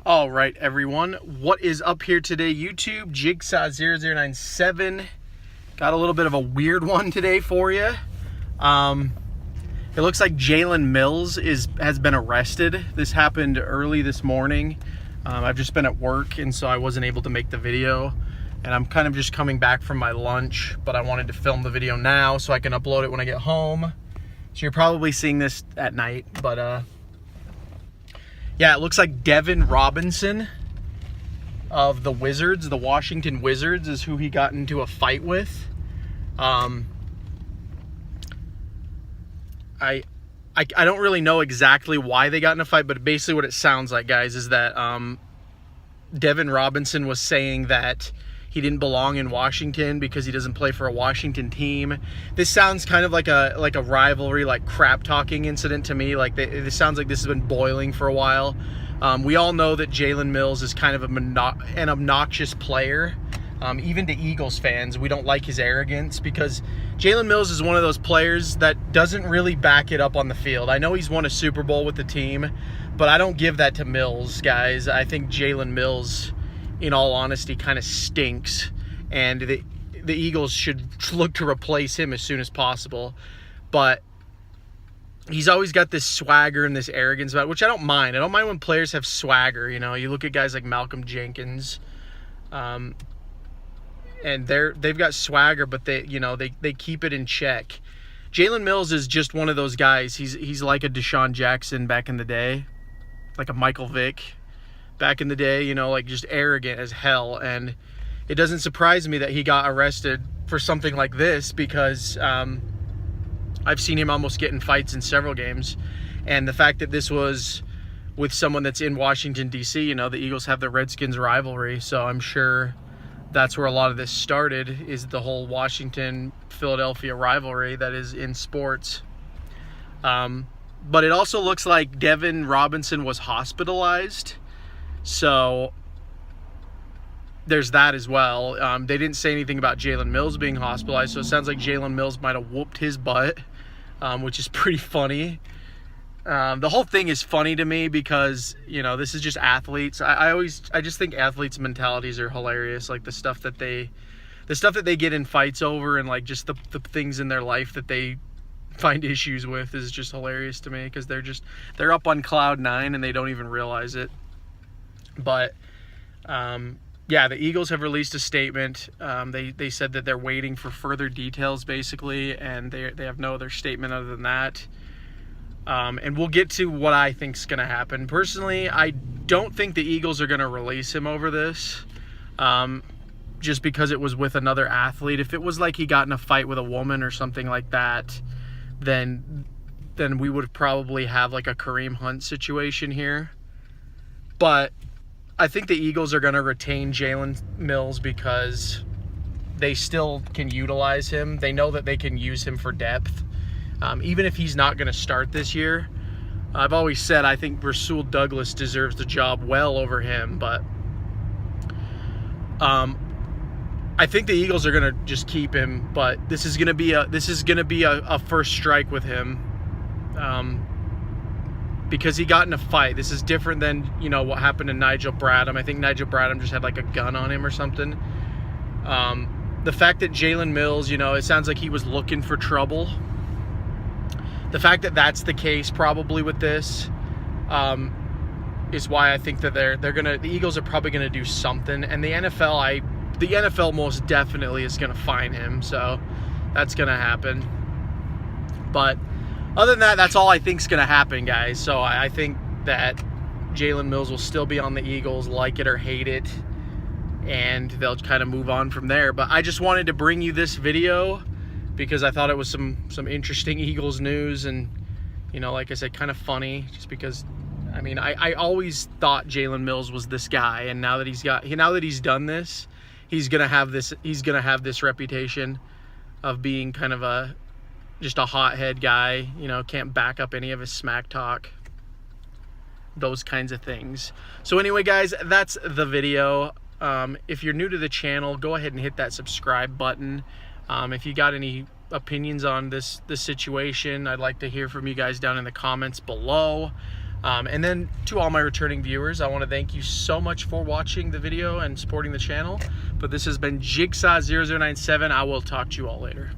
All right, everyone. What is up here today, YouTube? Jigsaw0097. Got a little bit of a weird one today for you. It looks like Jalen Mills has been arrested. This happened early this morning. I've just been at work, and so I wasn't able to make the video. And I'm kind of just coming back from my lunch, but I wanted to film the video now so I can upload it when I get home. So you're probably seeing this at night, but yeah, it looks like Devin Robinson of the Wizards, the Washington Wizards, is who he got into a fight with. I don't really know exactly why they got in a fight, but basically what it sounds like, guys, is that Devin Robinson was saying that he didn't belong in Washington because he doesn't play for a Washington team. This sounds kind of like a rivalry, like crap talking incident to me. Like this sounds like this has been boiling for a while. We all know that Jalen Mills is kind of an obnoxious player. Even to Eagles fans, we don't like his arrogance because Jalen Mills is one of those players that doesn't really back it up on the field. I know he's won a Super Bowl with the team, but I don't give that to Mills, guys. I think Jalen Mills, in all honesty, kind of stinks, and the Eagles should look to replace him as soon as possible. But he's always got this swagger and this arrogance about it, which I don't mind. I don't mind when players have swagger. You know, you look at guys like Malcolm Jenkins, and they've got swagger, but they keep it in check. Jalen Mills is just one of those guys. He's like a Deshaun Jackson back in the day, like a Michael Vick back in the day, you know, like just arrogant as hell. And it doesn't surprise me that he got arrested for something like this because I've seen him almost get in fights in several games. And the fact that this was with someone that's in Washington, D.C., you know, the Eagles have the Redskins rivalry, so I'm sure that's where a lot of this started, is the whole Washington-Philadelphia rivalry that is in sports. But it also looks like Devin Robinson was hospitalized. So there's that as well. They didn't say anything about Jalen Mills being hospitalized, so it sounds like Jalen Mills might have whooped his butt, which is pretty funny. The whole thing is funny to me because, you know, this is just athletes. I just think athletes' mentalities are hilarious. Like the stuff that they get in fights over, and like just the things in their life that they find issues with is just hilarious to me because they're up on cloud nine and they don't even realize it. But yeah, the Eagles have released a statement. They said that they're waiting for further details, basically, and they have no other statement other than that. And we'll get to what I think is going to happen. Personally, I don't think the Eagles are going to release him over this, just because it was with another athlete. If it was like he got in a fight with a woman or something like that, then we would probably have like a Kareem Hunt situation here. But I think the Eagles are going to retain Jalen Mills because they still can utilize him. They know that they can use him for depth. Even if he's not going to start this year, I've always said I think Rasul Douglas deserves the job well over him. But I think the Eagles are going to just keep him. But this is going to be a first strike with him. Because he got in a fight. This is different than, you know, what happened to Nigel Bradham. I think Nigel Bradham just had like a gun on him or something. The fact that Jalen Mills, you know, it sounds like he was looking for trouble. The fact that that's the case probably with this is why I think that the Eagles are probably gonna do something. And the NFL most definitely is gonna fine him. So that's gonna happen. But other than that, that's all I think is going to happen, guys. So I think that Jalen Mills will still be on the Eagles, like it or hate it, and they'll kind of move on from there. But I just wanted to bring you this video because I thought it was some interesting Eagles news, and, you know, like I said, kind of funny, just because, I mean, I always thought Jalen Mills was this guy, and now that he's done this, he's gonna have this reputation of being kind of just a hothead guy, you know, can't back up any of his smack talk, those kinds of things. So anyway, guys, that's the video. If you're new to the channel, go ahead and hit that subscribe button. If you got any opinions on this situation, I'd like to hear from you guys down in the comments below. And then to all my returning viewers, I want to thank you so much for watching the video and supporting the channel. But this has been Jigsaw0097. I will talk to you all later.